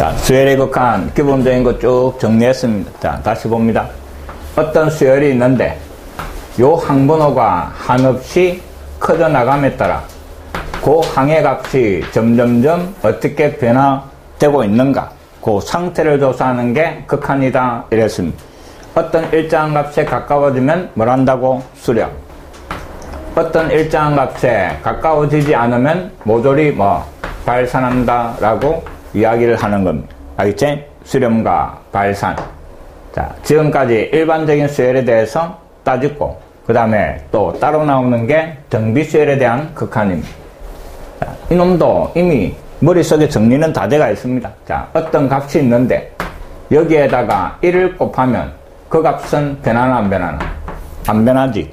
자, 수열의 극한 기본적인 거 쭉 정리했습니다. 자, 다시 봅니다. 어떤 수열이 있는데 요 항번호가 한없이 커져 나감에 따라 그 항의 값이 점점점 어떻게 변화되고 있는가, 그 상태를 조사하는 게 극한이다 이랬습니다. 어떤 일정한 값에 가까워지면 뭘 한다고? 수렴. 어떤 일정한 값에 가까워지지 않으면 모조리 발산한다 라고 이야기를 하는 겁니다. 알겠지? 수렴과 발산. 자, 지금까지 일반적인 수열에 대해서 따지고, 그 다음에 또 따로 나오는 게 정비수열에 대한 극한입니다. 자, 이놈도 이미 머릿속에 정리는 다 돼가 있습니다. 자, 어떤 값이 있는데 여기에다가 1을 곱하면 그 값은 변하나 안 변하나? 안 변하지.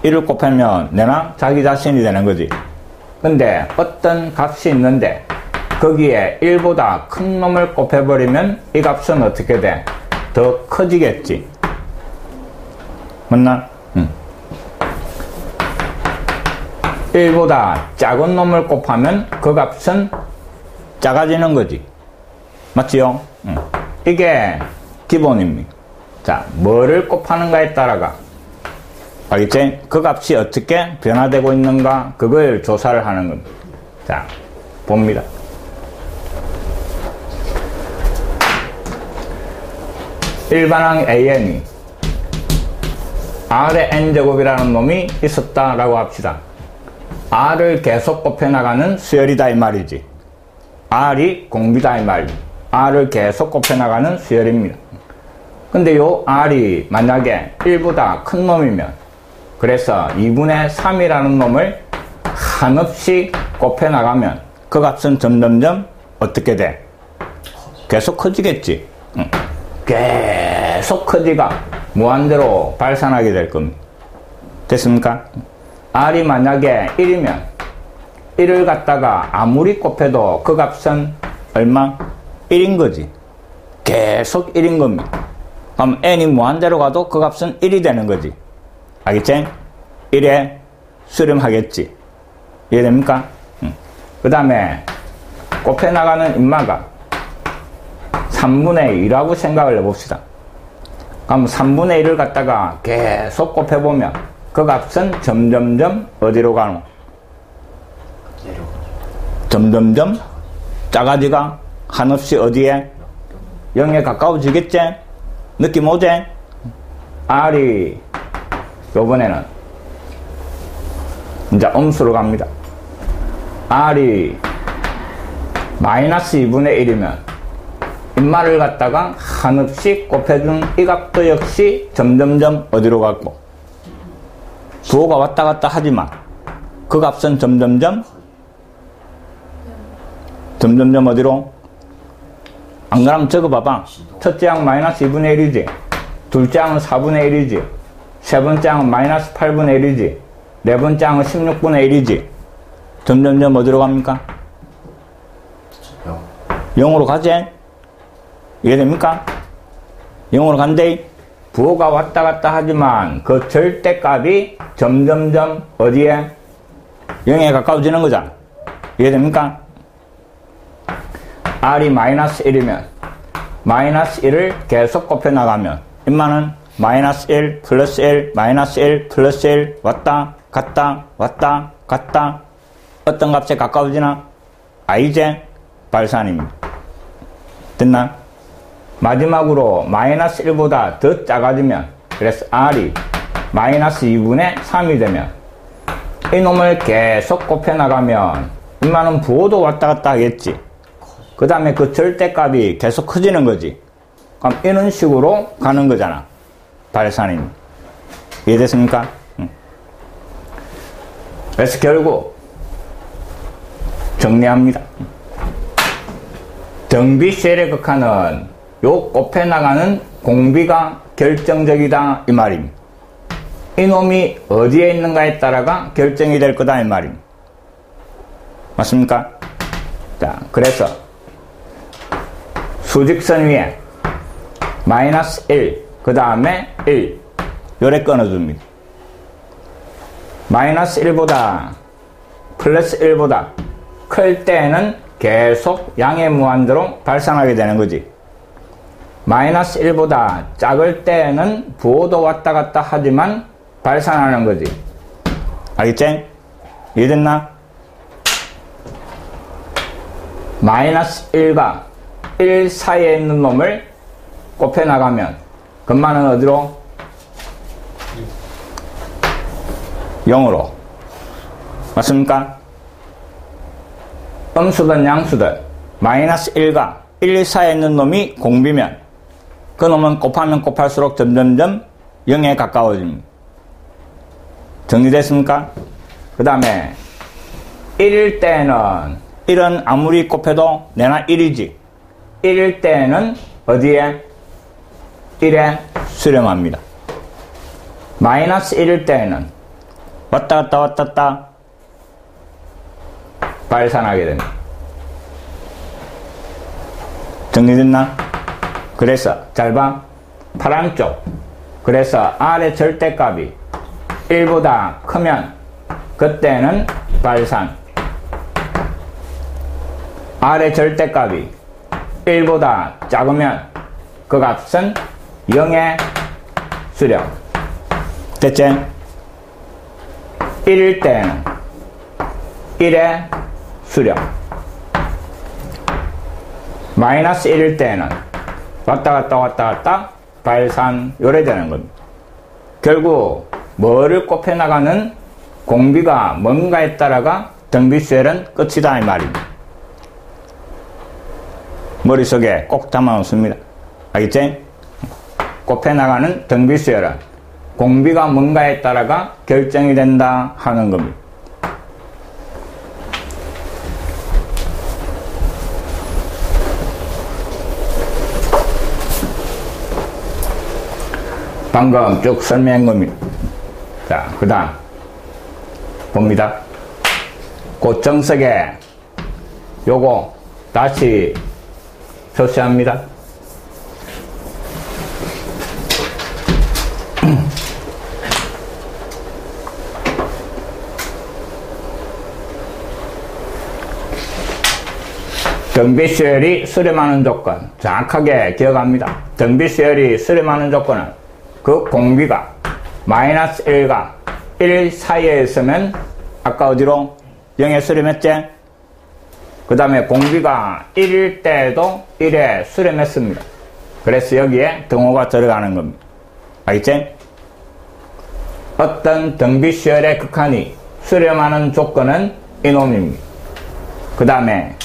1을 곱하면 내나 자기 자신이 되는 거지. 근데 어떤 값이 있는데 거기에 1보다 큰 놈을 곱해버리면 이 값은 어떻게 돼? 더 커지겠지. 맞나? 1보다 작은 놈을 곱하면 그 값은 작아지는 거지. 맞지요? 이게 기본입니다. 자, 뭐를 곱하는가에 따라가, 알겠지? 그 값이 어떻게 변화되고 있는가, 그걸 조사를 하는 겁니다. 자, 봅니다. 일반항 AN이 R의 N제곱이라는 놈이 있었다라고 합시다. R을 계속 곱해나가는 수열이다 이 말이지. R이 공비다 이 말이지. R을 계속 곱해나가는 수열입니다. 근데 요 R이 만약에 1보다 큰 놈이면, 그래서 2분의 3이라는 놈을 한없이 곱해나가면 그 값은 점점점 어떻게 돼? 계속 커지겠지. 계속 커지가 무한대로 발산하게 될 겁니다. 됐습니까? R이 만약에 1이면 1을 갖다가 아무리 곱해도 그 값은 얼마? 1인 거지. 계속 1인 겁니다. 그럼 n이 무한대로 가도 그 값은 1이 되는 거지. 알겠지? 1에 수렴하겠지. 이해됩니까? 그 다음에 곱해나가는 인마가 3분의 2라고 생각을 해봅시다. 그럼 3분의 1을 갖다가 계속 곱해보면 그 값은 점점점 어디로 가노? 점점점 작아지가 한없이 어디에? 0에 가까워지겠지? 느낌 오지? R이 요번에는 이제 음수로 갑니다. R이 마이너스 2분의 1이면 인마를 갖다가 한없이 곱해준 이 값도 역시 점점점 어디로 가고, 부호가 왔다 갔다 하지만 그 값은 점점점 어디로? 안 그러면 적어봐봐. 첫째 항 마이너스 2분의 1이지, 둘째 항은 4분의 1이지, 세 번째 항은 마이너스 8분의 1이지, 네 번째 항은 16분의 1이지. 점점점 어디로 갑니까? 0으로 가지? 이해됩니까? 0으로 간대. 부호가 왔다 갔다 하지만 그 절대값이 점점점 어디에? 0에 가까워지는 거잖아. 이해됩니까? R이 마이너스 1이면 마이너스 1을 계속 곱해나가면 인마는 마이너스 1 플러스 1 마이너스 1 플러스 1 왔다 갔다 왔다 갔다 어떤 값에 가까워지나? 이제 발산입니다. 됐나? 마지막으로 마이너스 1보다 더 작아지면, 그래서 R이 마이너스 2분의 3이 되면 이놈을 계속 곱해나가면 인마는 부호도 왔다 갔다 하겠지. 그 다음에 그 절대값이 계속 커지는 거지. 그럼 이런 식으로 가는 거잖아. 발산입니다. 이해됐습니까? 그래서 결국 정리합니다. 정비수열의 극한은 요 곱해나가는 공비가 결정적이다 이 말입니다. 이놈이 어디에 있는가에 따라가 결정이 될 거다 이 말입니다. 맞습니까? 자, 그래서 수직선 위에 마이너스 1, 그 다음에 1 요래 끊어줍니다. 마이너스 1보다 플러스 1보다 클 때에는 계속 양의 무한대로 발산하게 되는 거지. 마이너스 1보다 작을 때는 부호도 왔다 갔다 하지만 발산하는 거지. 알겠지? 이해됐나? 마이너스 1과 1 사이에 있는 놈을 곱해 나가면 금마는 어디로? 0으로. 맞습니까? 음수든 양수든 마이너스 1과 1 사이에 있는 놈이 공비면 그 놈은 곱하면 곱할수록 점점점 0에 가까워집니다. 정리됐습니까? 그 다음에 1일 때는 1은 아무리 곱해도 내나 1이지. 1일 때는 어디에? 1에 수렴합니다. 마이너스 1일 때는 왔다 갔다 왔다 갔다 발산하게 됩니다. 정리됐나? 그래서 잘 봐. 파란 쪽. 그래서 R의 절대값이 1보다 크면 그때는 발산. R의 절대값이 1보다 작으면 그 값은 0의 수렴. 됐지? 1일 때는 1의 수렴. 마이너스 1일 때는 왔다 갔다 왔다 갔다 발산 요래 되는 겁니다. 결국 뭐를 곱해 나가는 공비가 뭔가에 따라가 등비수열은 끝이다 이 말입니다. 머릿속에 꼭 담아 놓습니다. 알겠지? 곱해 나가는 등비수열은 공비가 뭔가에 따라가 결정이 된다 하는 겁니다. 방금 쭉 설명한 겁니다. 자, 그 다음 봅니다. 고정석에 요거 다시 표시합니다. 등비수열이 수렴하는 조건 정확하게 기억합니다. 등비수열이 수렴하는 조건은 그 공비가 마이너스 1과 1 사이에 있으면 아까 어디로? 0에 수렴했지? 그 다음에 공비가 1일 때에도 1에 수렴했습니다. 그래서 여기에 등호가 들어가는 겁니다. 알겠지? 어떤 등비수열의 극한이 수렴하는 조건은 이놈입니다. 그 다음에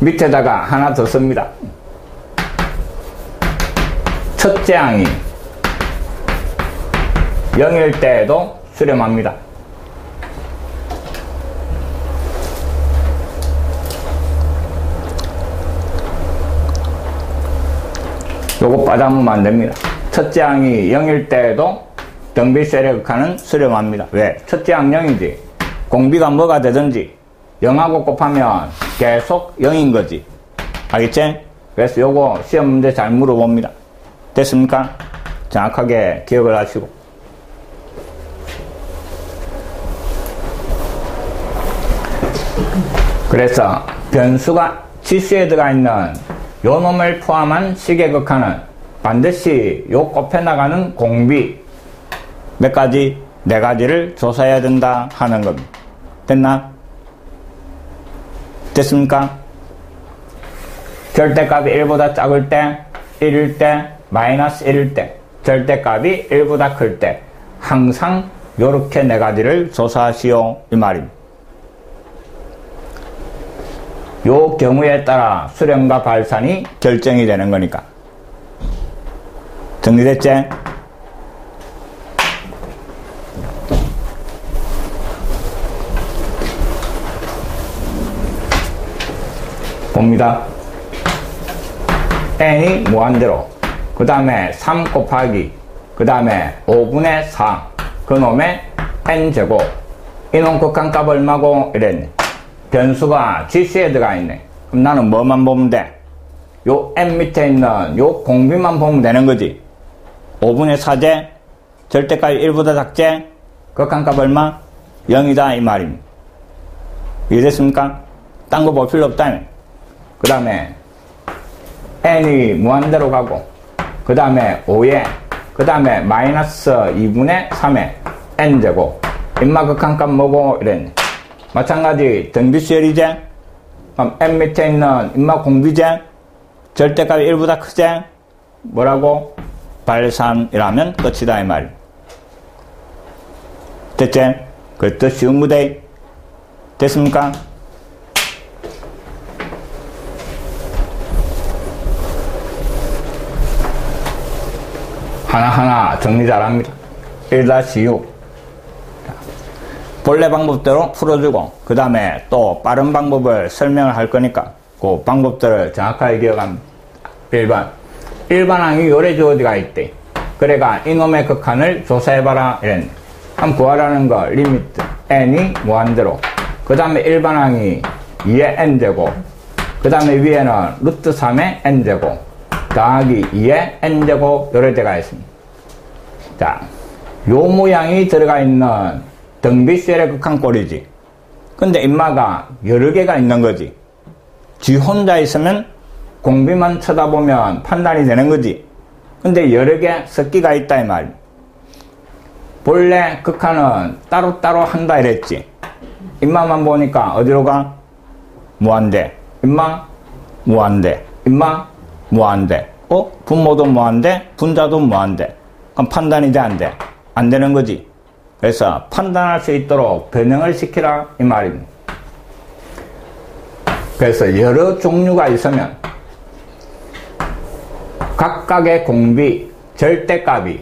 밑에다가 하나 더 씁니다. 첫째 항이 0일 때에도 수렴합니다. 요거 빠져보면 안 됩니다. 첫째 항이 0일 때에도 등비수열의 극한은 수렴합니다. 왜? 첫째 항 0이지. 공비가 뭐가 되든지 0하고 곱하면 계속 0인 거지. 알겠지? 그래서 요거 시험 문제 잘 물어봅니다. 됐습니까? 정확하게 기억을 하시고. 그래서 변수가 지수에 들어가 있는 요 놈을 포함한 식의 극한은 반드시 요 곱해 나가는 공비 몇 가지? 4가지를 조사해야 된다 하는 겁니다. 됐나? 됐습니까? 절대값이 1보다 작을 때, 1일 때, 마이너스 1일 때, 절대값이 1보다 클 때 항상 요렇게 4가지를 조사하시오 이 말입니다. 요 경우에 따라 수렴과 발산이 결정이 되는 거니까. 정리됐지? 봅니다. n이 무한대로, 그 다음에 3 곱하기, 그 다음에 5분의 4, 그놈의 n제곱, 이놈 극한값 얼마고? 이랬네. 변수가 지수에 들어가 있네. 그럼 나는 뭐만 보면 돼? 요 n 밑에 있는 요 공비만 보면 되는 거지. 5분의 4제, 절대값이 1보다 작제, 극한값 얼마? 0이다 이 말입니다. 이해됐습니까? 딴 거 볼 필요 없다며. 그 다음에 n이 무한대로 가고, 그 다음에 5에, 그 다음에 마이너스 2분의 3에 n제곱. 인마 극한값 뭐고 이랬네. 마찬가지 등비수열이제. 그럼 n 밑에 있는 인마 공비제. 절대값이 1보다 크제. 뭐라고? 발산이라면 끝이다 이 말. 됐지? 그것도 쉬운 무대. 됐습니까? 하나하나 정리 잘합니다. 1-6 본래 방법대로 풀어주고, 그 다음에 또 빠른 방법을 설명을 할 거니까 그 방법들을 정확하게 기억합니다. 1번 일반항이 요래 주어지가 있대. 그래가 이놈의 극한을 조사해봐라 이랬네. 한번 구하라는 거 리미트 n이 무한대로, 그 다음에 일반항이 2의 n제곱, 그 다음에 위에는 루트 3의 n제곱 더하기 2의 n제곱 요래 돼가 있습니다. 자, 요 모양이 들어가 있는 등비수열의 극한꼴이지. 근데 인마가 여러 개가 있는 거지. 지 혼자 있으면 공비만 쳐다보면 판단이 되는 거지. 근데 여러 개 섞기가 있다 이 말. 본래 극한은 따로따로 한다 이랬지. 인마만 보니까 어디로 가? 무한대. 인마 무한대. 인마 무한대. 분모도 무한대. 분자도 무한대. 그럼 판단이 돼 안 돼? 안 되는 거지. 그래서 판단할 수 있도록 변형을 시키라 이 말입니다. 그래서 여러 종류가 있으면 각각의 공비, 절대값이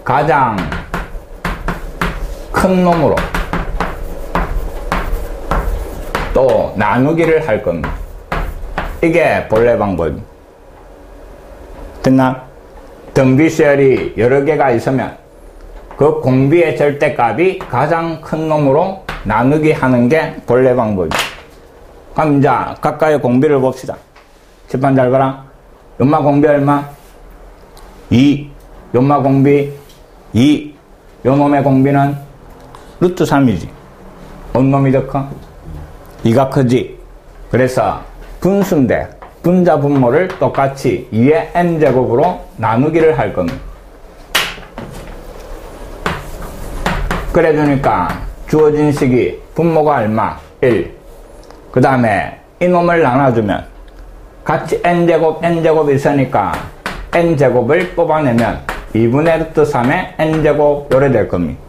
가장 큰 놈으로 또 나누기를 할 겁니다. 이게 본래 방법입니다. 됐나? 등비수열이 여러 개가 있으면 그 공비의 절대값이 가장 큰 놈으로 나누기 하는 게 본래 방법입니다. 그럼 이제 각각의 공비를 봅시다. 칠판 잘 봐라. 연마 공비 얼마? 2. 연마 공비 2. 요놈의 공비는 루트 3이지. 어느 놈이 더 커? 2가 크지. 그래서 분수인데 분자 분모를 똑같이 2의 n제곱으로 나누기를 할 겁니다. 그래 주니까 주어진 식이 분모가 얼마? 1. 그 다음에 이놈을 나눠주면 같이 n제곱 있으니까 n제곱을 뽑아내면 2분의 루트 3의 n제곱 요래 될 겁니다.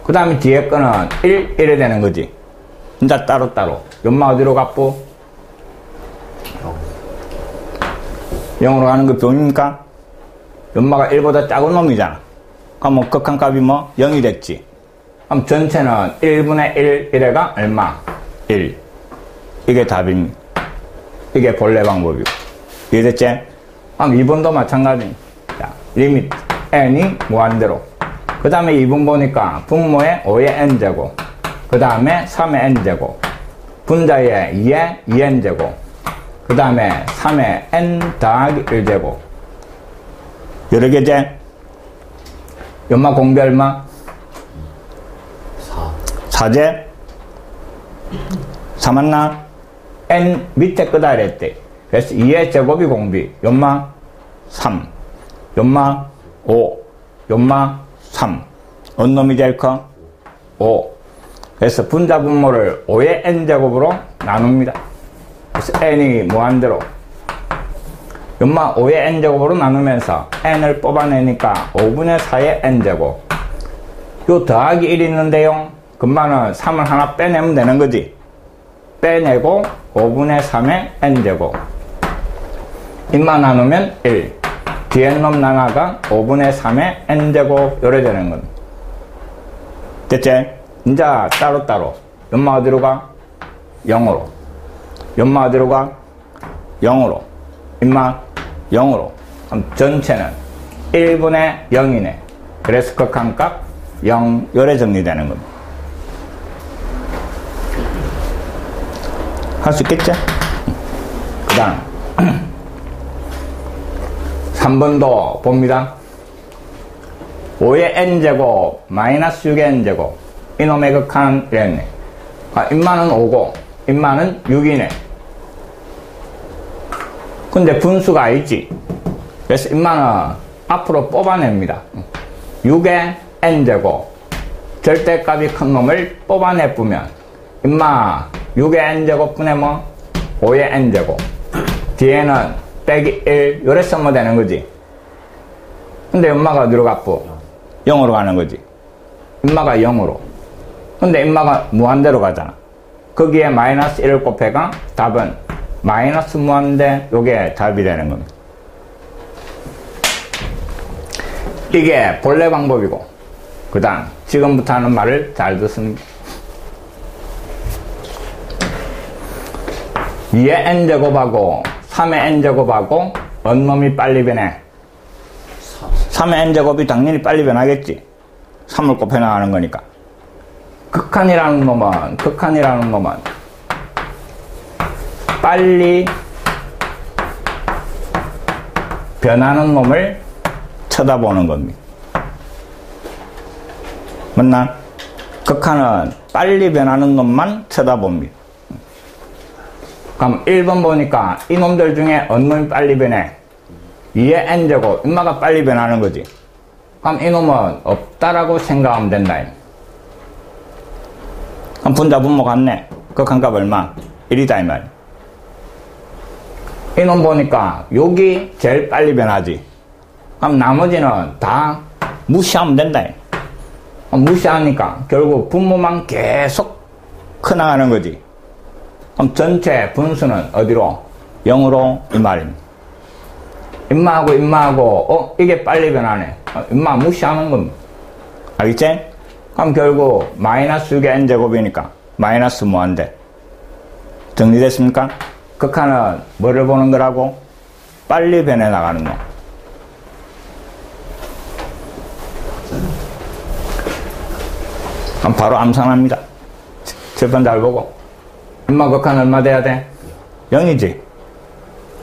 그 다음에 뒤에 거는 1 이래 되는 거지. 이제 따로따로 연마 어디로 갔고? 0으로 가는 거 병입니까? 연마가 1보다 작은 놈이잖아. 그럼 뭐 극한값이 뭐 0이 됐지. 그럼 전체는 1분의 1 이래가 얼마? 1. 이게 답입니다. 이게 본래 방법이고. 이해됐지? 그럼 2번도 마찬가지입니다. 자, 리미트 n이 무한대로. 그 다음에 2번 보니까 분모에 5의 n제곱, 그 다음에 3의 n제곱, 분자에 2의 2n제곱, 그 다음에 3의 n 더하기 1제곱. 여러 개제? 연마 공비 얼마? 4제? 4 맞나? n 밑에 끄다 이랬대. 그래서 2의 제곱이 공비. 연마 3, 연마 5, 연마 3. 어느 놈이 제일 커? 5. 그래서 분자 분모를 5의 n제곱으로 나눕니다. 그래서 n이 무한대로 연마 5의 n제곱으로 나누면서 n을 뽑아내니까 5분의 4의 n제곱. 요 더하기 1 있는데요. 금방은 3을 하나 빼내면 되는 거지. 빼내고 5분의 3의 n제곱. 인마 나누면 1. 뒤에 놈 나눠가 5분의 3의 n제곱 요래 되는 겁니다. 됐지? 이제 따로따로 연마 어디로 가? 0으로. 연마 어디로 가? 0으로. 인마 0으로. 그럼 전체는 1분의 0이네. 그래서 극한값 0 요래 정리되는 겁니다. 할 수 있겠죠? 그 다음 3번도 봅니다. 5의 n제곱 마이너스 6의 n제곱 이놈의 극한 이랬네. 인마는 5고 인마는 6이네. 근데 분수가 아니지. 그래서 인마는 앞으로 뽑아냅니다. 6의 n제곱. 절대값이 큰 놈을 뽑아내보면 인마 6의 n제곱분의 뭐 5의 n제곱. 뒤에는 빼기 1 요래 쓰면 되는 거지. 근데 인마가 어디로 갔고? 0으로 가는 거지. 인마가 0으로. 근데 인마가 무한대로 가잖아. 거기에 마이너스 1을 곱해가 답은 마이너스 무한대. 요게 답이 되는 겁니다. 이게 본래 방법이고, 그 다음 지금부터 하는 말을 잘 듣습니다. 2의 n제곱하고 3의 n제곱하고 어느 놈이 빨리 변해? 3의 n제곱이 당연히 빨리 변하겠지. 3을 곱해 나가는 거니까. 극한이라는 놈은 빨리 변하는 놈을 쳐다보는 겁니다. 맞나? 극한은 빨리 변하는 놈만 쳐다봅니다. 그럼 1번 보니까 이놈들 중에 어느 놈이 빨리 변해? 2의 n제곱, 인마가 빨리 변하는 거지. 그럼 이놈은 없다라고 생각하면 된다. 그럼 분자 분모 같네. 극한값 얼마? 1이다 이 말이야. 이놈 보니까 여기 제일 빨리 변하지. 그럼 나머지는 다 무시하면 된다. 무시하니까 결국 분모만 계속 커나가는 거지. 그럼 전체 분수는 어디로? 0으로 이 말입니다. 인마하고 이게 빨리 변하네. 인마 무시하는 겁니다. 알겠지? 그럼 결국 마이너스 6의 n제곱이니까 마이너스 무한대. 정리됐습니까? 극한은 뭐를 보는 거라고? 빨리 변해 나가는 놈. 그럼 바로 암산합니다. 칠판 잘 보고. 인마 극한 얼마 돼야 돼? 0이지.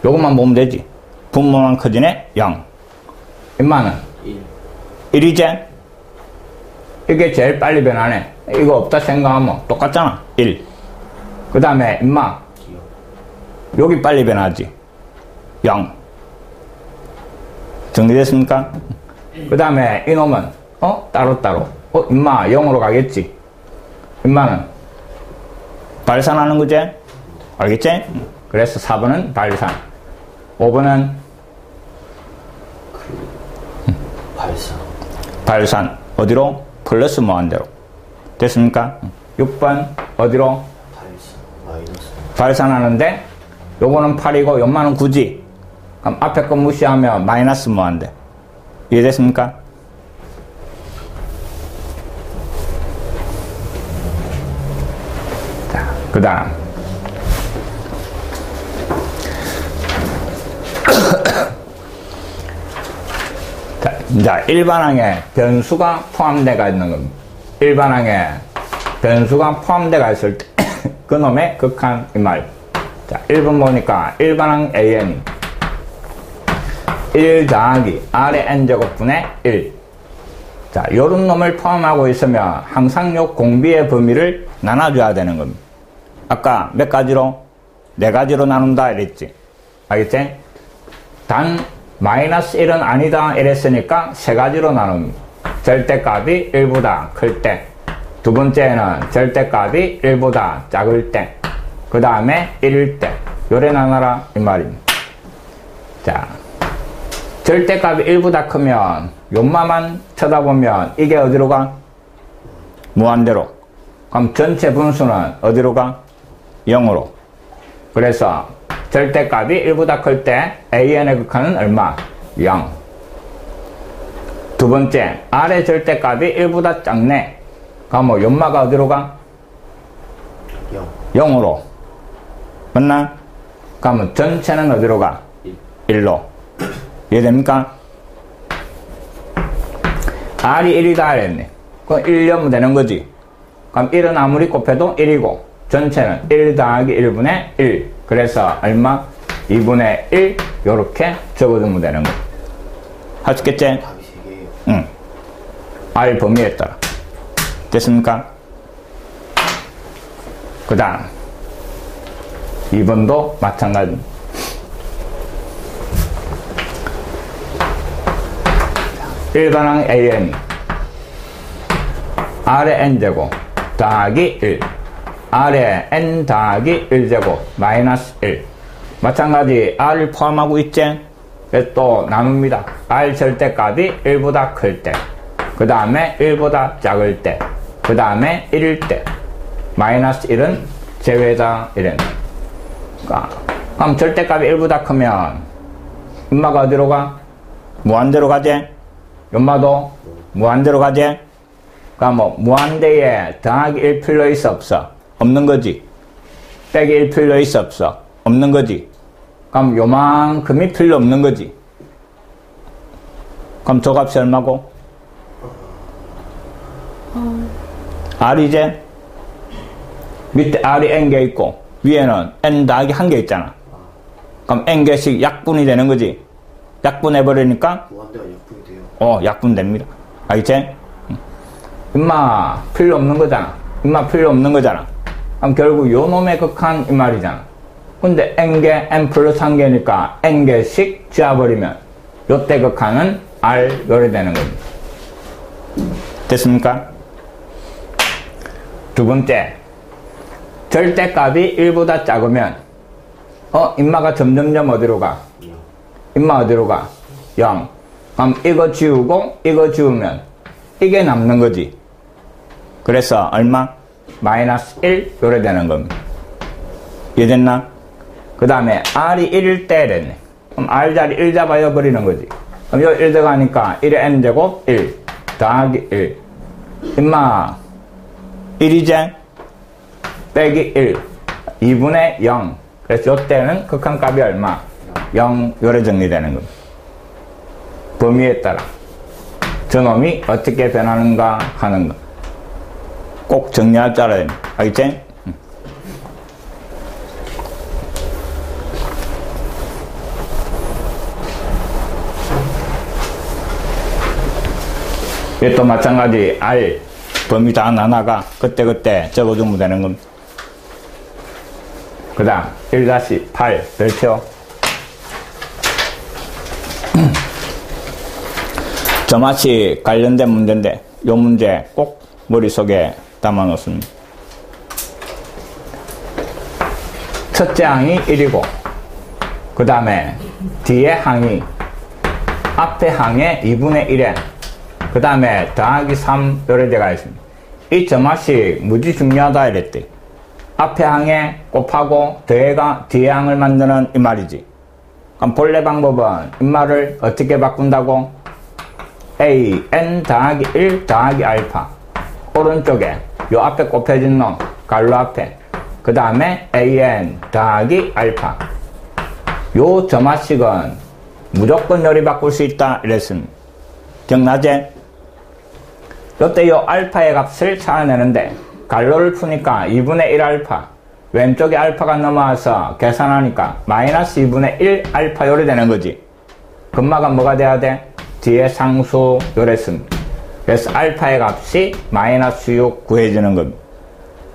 요것만 보면 되지. 분모만 커지네? 0. 인마는? 1이지? 이게 제일 빨리 변하네. 이거 없다 생각하면 똑같잖아. 1. 그 다음에 인마 여기 빨리 변하지. 0. 정리됐습니까? 그 다음에 이놈은 따로따로 인마 0으로 가겠지. 인마는 발산하는 거지? 알겠지? 그래서 4번은 발산, 5번은 발산. 어디로? 플러스 무한대로. 됐습니까? 6번 어디로? 발산하는데 요거는 8이고 요만은 9지. 그럼 앞에 거 무시하면 마이너스 무한대. 이해됐습니까? 자, 그 다음 자, 일반항에 변수가 포함되어 있는 겁니다. 일반항에 변수가 포함되어 있을 때 그놈의 극한 이 말. 자, 1번 보니까 일반항 AN이 1 더하기 R의 n제곱분의 1. 자, 요런 놈을 포함하고 있으면 항상 요 공비의 범위를 나눠줘야 되는 겁니다. 아까 몇 가지로? 4가지로 나눈다 이랬지. 알겠지? 단 마이너스 1은 아니다 이랬으니까 3가지로 나눕니다. 절대값이 1보다 클 때, 두 번째는 절대값이 1보다 작을 때, 그 다음에 1일 때. 요래 나눠라 이 말입니다. 자, 절대값이 1보다 크면 요마만 쳐다보면 이게 어디로 가? 무한대로. 그럼 전체 분수는 어디로 가? 0으로. 그래서 절대값이 1보다 클 때 AN의 극한은 얼마? 0. 두 번째, R의 절대값이 1보다 작네. 그럼 뭐 연마가 어디로 가? 0으로. 맞나? 그러면 전체는 어디로 가? 1로. 이해됩니까? R이 1이다 이랬네. 그럼 1려면 되는 거지. 그럼 1은 아무리 곱해도 1이고 전체는 1 더하기 1분의 1. 그래서 얼마? 2분의 1 요렇게 적어두면 되는 거. 할 수 있겠지? 응. R 범위에 따라. 됐습니까? 그 다음 2번도 마찬가지입니다. 일반항 AN 아래 n제곱 더하기 1 아래 n 더하기 1제곱 마이너스 1 마찬가지 r을 포함하고 있지? 그래서 또 나눕니다. r 절대값이 1보다 클 때, 그 다음에 1보다 작을 때, 그 다음에 1일 때 마이너스 1은 제외다 이랬네. 그럼 절대값이 1보다 크면 엄마가 어디로 가? 무한대로 가지? 엄마도 무한대로 가지? 그럼 뭐 무한대에 더하기 1 필요 있어 없어? 없는 거지. 빼기 1 필요 있어 없어? 없는 거지. 그럼 요만큼이 필요 없는 거지. 그럼 저 값이 얼마고? R이제? 밑에 R이 n개 있고 위에는 n 더하기 1개 있잖아. 그럼 n개씩 약분이 되는 거지. 약분해버리니까 무한대가 약분이 돼요. 약분됩니다. 알겠지? 임마 필요 없는 거잖아. 임마 필요 없는 거잖아. 그럼 결국 요 놈의 극한 이 말이잖아. 근데 n개 n 플러스 1개니까 n개씩 지어버리면 요때 극한은 r 요래 되는 겁니다. 됐습니까? 두 번째, 절대값이 1보다 작으면 임마가 점점점 어디로 가? 임마 어디로 가? 0. 그럼 이거 지우고 이거 지우면 이게 남는 거지. 그래서 얼마? 마이너스 1 요래 되는 겁니다. 이해됐나? 그 다음에 r이 1일 때 됐네. 그럼 r 자리 1 잡아여 버리는 거지. 그럼 여기 1 들어가니까 1의 n제곱 1 더하기 1 임마 1이제 빼기 1 2분의 0. 그래서 요때는 극한값이 얼마? 0 요래 정리되는 겁니다. 범위에 따라 저놈이 어떻게 변하는가 하는 거 꼭 정리할 줄 알아야 됩니다. 알겠지? 이것도 마찬가지 R 범위 다 나나가 그때그때 적어주면 되는 겁니다. 그 다음 1-8 별표 저맛이 관련된 문제인데 이 문제 꼭 머릿속에 담아 놓습니다. 첫째 항이 1이고 그 다음에 뒤에 항이 앞에 항의 2분의 1에 그 다음에 더하기 3 요래 돼가 있습니다. 이 점화식 무지 중요하다 이랬대. 앞에 항에 곱하고 더해가 뒤에 항을 만드는 이 말이지. 그럼 본래 방법은 이 말을 어떻게 바꾼다고? a n 더하기 1 더하기 알파 오른쪽에 요 앞에 곱해진 놈 갈로 앞에 그 다음에 an 더하기 알파 요 점화식은 무조건 요리 바꿀 수 있다 이랬습니다. 기억나지? 요때 요 알파의 값을 찾아내는데 갈로를 푸니까 2분의 1 알파 왼쪽에 알파가 넘어와서 계산하니까 마이너스 2분의 1 알파 요리 되는 거지. 금마가 뭐가 돼야 돼? 뒤에 상수 요랬습니다. 그래서 알파의 값이 마이너스 6 구해지는 겁니다.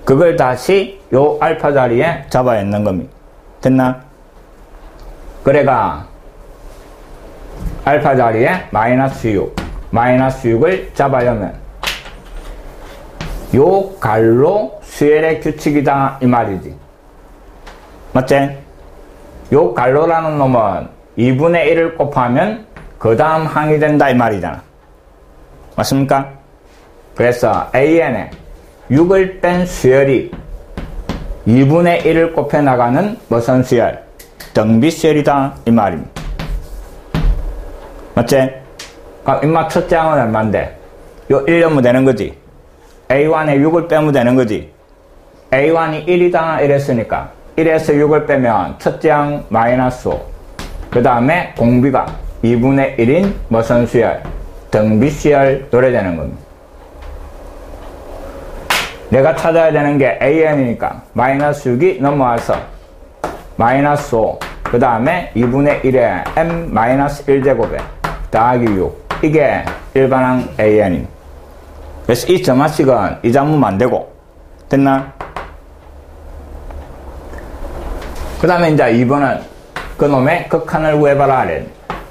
그걸 다시 요 알파 자리에 잡아야 있는 겁니다. 됐나? 그래가 알파 자리에 마이너스 6 마이너스 6을 잡아야면 요 갈로 수열의 규칙이다 이 말이지. 맞지? 요 갈로라는 놈은 2분의 1을 곱하면 그 다음 항이 된다 이 말이잖아. 맞습니까? 그래서 AN에 6을 뺀 수열이 2분의 1을 곱해 나가는 무슨 수열? 등비 수열이다 이 말입니다. 맞지? 그럼 임마 첫째 항은 얼만데? 요 1 넣으면 되는 거지. A1에 6을 빼면 되는 거지. A1이 1이다 이랬으니까 1에서 6을 빼면 첫째 항 마이너스 5. 그 다음에 공비가 2분의 1인 무슨 수열? 등비 수열 노래되는 겁니다. 내가 찾아야 되는 게 AN이니까 마이너스 6이 넘어와서 마이너스 5. 그 다음에 2분의 1에 M 마이너스 1제곱에 더하기 6. 이게 일반항 AN입니다. 그래서 이 점화식은 이 잡으면 안 되고. 됐나? 그 다음에 이제 2번은 그놈의 극한을 구해봐라.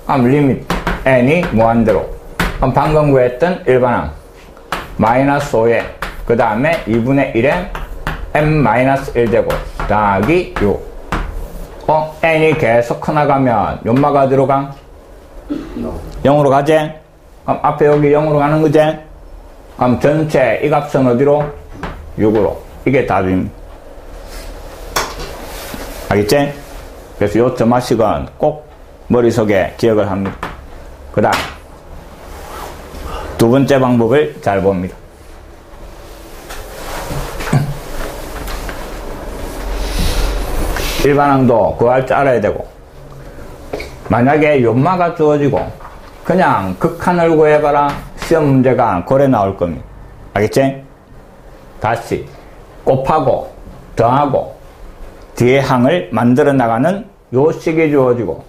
그럼 리밋 n이 무한대로. 그럼 방금 구했던 일반항 마이너스 5에 그 다음에 2분의 1에 n-1 되고 더하기 6. n이 계속 커나가면 연마가 들어가? 0으로 가지? 그럼 앞에 여기 0으로 가는 거지? 그럼 전체 이 값은 어디로? 6으로. 이게 답입니다. 알겠지? 그래서 요 점화식은 꼭 머릿속에 기억을 합니다. 그 다음 두 번째 방법을 잘 봅니다. 일반항도 구할 줄 알아야 되고, 만약에 연마가 주어지고 그냥 극한을 구해봐라 시험 문제가 고래 나올 겁니다. 알겠지? 다시 곱하고 더하고 뒤에 항을 만들어 나가는 요 식이 주어지고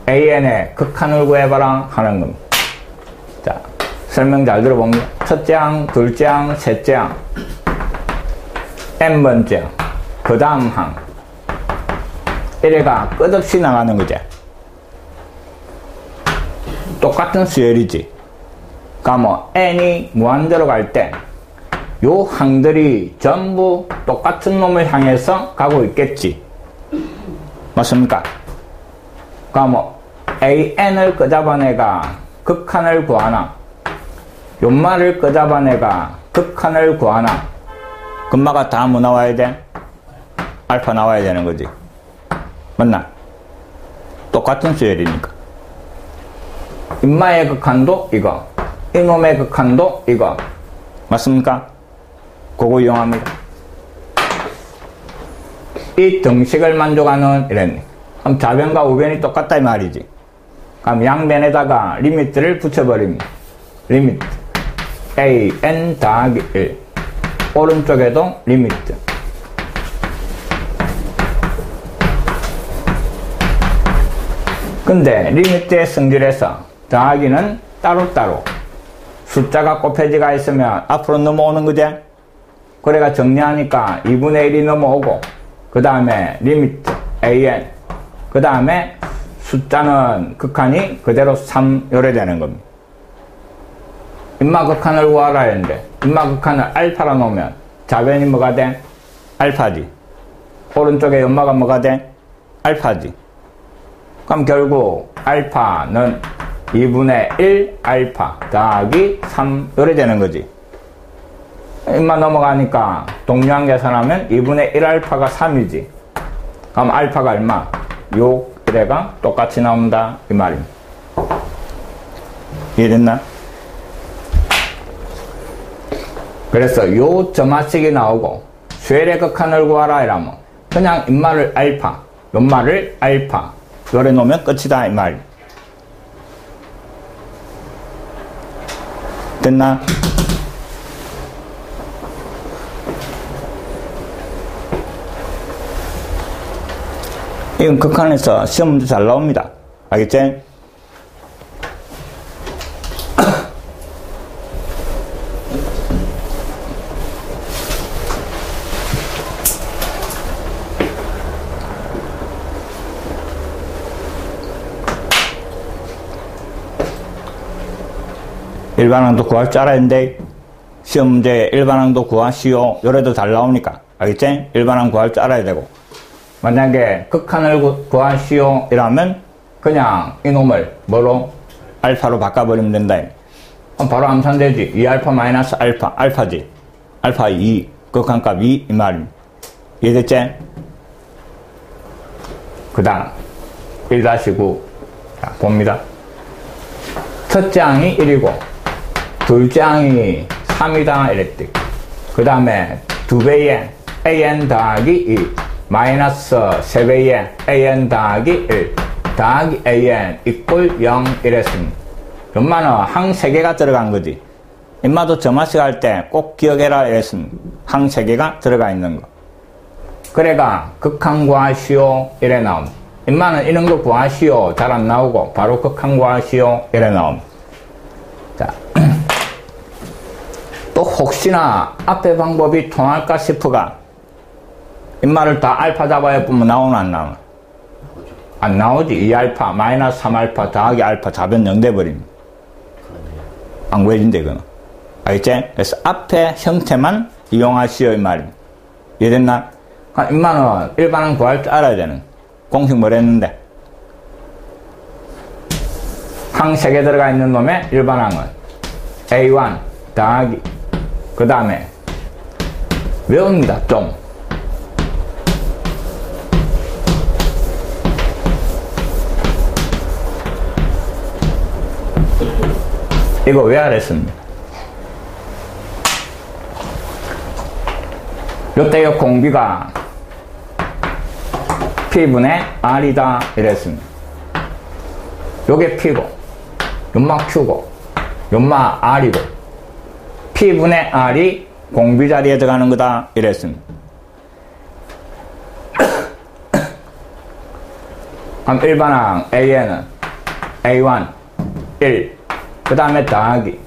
AN의 극한을 구해봐라 하는 겁니다. 자, 설명 잘 들어봅니다. 첫째 항, 둘째 항, 셋째 항, n번째 항, 그 다음 항, 이래가 끝없이 나가는 거지. 똑같은 수열이지. 그러니까 뭐 n이 무한대로 갈 때 요 항들이 전부 똑같은 놈을 향해서 가고 있겠지. 맞습니까? 그러니까 뭐 an을 끄잡아내가 극한을 구하나, 연마를 끄잡아내가 극한을 구하나, 금마가 다 뭐 나와야 돼? 알파 나와야 되는 거지. 맞나? 똑같은 수열이니까. 인마의 극한도 이거, 이놈의 극한도 이거. 맞습니까? 그거 이용합니다. 이 등식을 만족하는 이랬네. 그럼 좌변과 우변이 똑같다 이 말이지. 그럼 양변에다가 리미트를 붙여버립니다. 리미트 an 더하기 1. 오른쪽에도 리미트. 근데 리미트의 성질에서 더하기는 따로따로 숫자가 곱해지가 있으면 앞으로 넘어오는 거지? 그래가 정리하니까 2분의 1이 넘어오고, 그 다음에 리미트 an, 그 다음에 숫자는 극한이 그대로 3 요래 되는 겁니다. 인마 극한을 구하라 했는데 인마 극한을 알파로 놓으면 좌변이 뭐가 돼? 알파지. 오른쪽에 연마가 뭐가 돼? 알파지. 그럼 결국 알파는 2분의 1 알파 더하기 3 요래 되는 거지. 인마 넘어가니까 동류항 계산하면 2분의 1 알파가 3이지. 그럼 알파가 얼마? 6 이래가 똑같이 나온다 이 말입니다. 이해됐나? 그래서 요 점화식이 나오고 쉐일의 극한을 구하라 이라면 그냥 인마를 알파, 연마를 알파 요래 놓으면 끝이다 이 말. 됐나? 이건 극한에서 시험 문제 잘 나옵니다. 알겠지? 일반항도 구할 줄 알아야 했는데 시험 문제 일반항도 구하시오 요래도 잘 나오니까. 알겠지? 일반항 구할 줄 알아야 되고, 만약에 극한을 구하시오 이라면 그냥 이놈을 뭐로? 알파로 바꿔버리면 된다. 그럼 바로 암산되지. 2알파 마이너스 알파, 알파지. 알파 2, 극한값 2 이 말입니다. 이해됐지? 그 다음 1-9 자, 봅니다. 첫째 항이 1이고 둘째 항이 3이다 이랬지. 그 다음에 2배의 an 더하기 2 마이너스 3배의 an 더하기 1 더하기 an 이꼴 0 이랬습니다. 연마는 항 3개가 들어간 거지. 인마도 점화식 할 때 꼭 기억해라 이랬습니다. 항 3개가 들어가 있는 거. 그래가 극한 구하시오 이래 나옵니다. 인마는 이런 거 구하시오 잘 안 나오고 바로 극한 구하시오 이래 나옵니다. 자, 또 혹시나 앞에 방법이 통할까 싶어가 인마를 다 알파 잡아야 보면 나오나 안 나오나? 안 나오지. 2알파 마이너스 3알파 더하기 알파 답은 0 돼버립니다. 안 구해진대 그거는. 알겠지? 그래서 앞에 형태만 이용하시오 이 말입니다. 이해됐나? 인마는 일반항 구할 줄 알아야 되는 공식 뭐랬는데 항 3개 들어가 있는 놈의 일반항은 A1 더하기 그 다음에 외웁니다. 좀 이거 왜 알았습니까? 요때 공비가 P분의 R이다 이랬습니다. 요게 P고 연막 Q고 연막 R이고 P분의 R이 공비 자리에 들어가는 거다 이랬습니다. 그럼 일반항 A에는 A1 1 그 다음에 더하기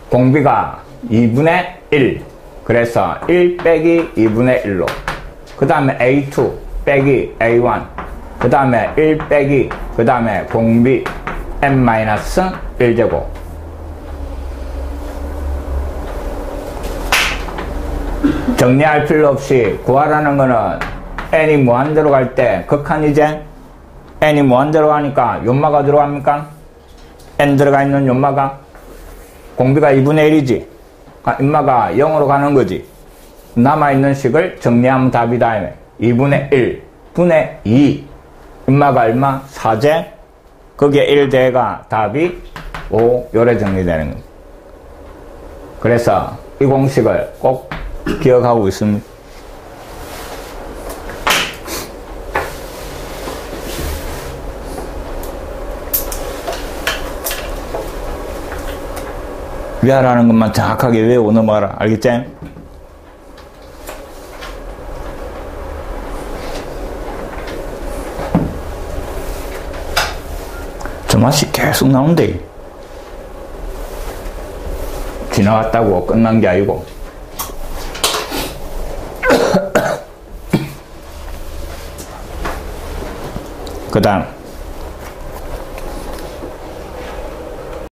공비가 2분의 1 그래서 1 빼기 2분의 1로 그 다음에 A2 빼기 A1 그 다음에 1 빼기 그 다음에 공비 n-1제곱 정리할 필요 없이 구하라는 거는 n이 무한대로 갈 때 극한이제 n이 무한대로 가니까 연마가 들어갑니까? n 들어가 있는 연마가 공비가 2분의 1이지 인마가 0으로 가는 거지 남아있는 식을 정리하면 답이다 2분의 1 분의 2 인마가 얼마? 4제 거기에 1대가 답이 5 요래 정리되는 겁니다. 그래서 이 공식을 꼭 기억하고 있습니다. 위하라는 것만 정확하게 외우고 넘어가라. 알겠지? 저 맛이 계속 나온대. 지나갔다고 끝난 게 아니고. 그 다음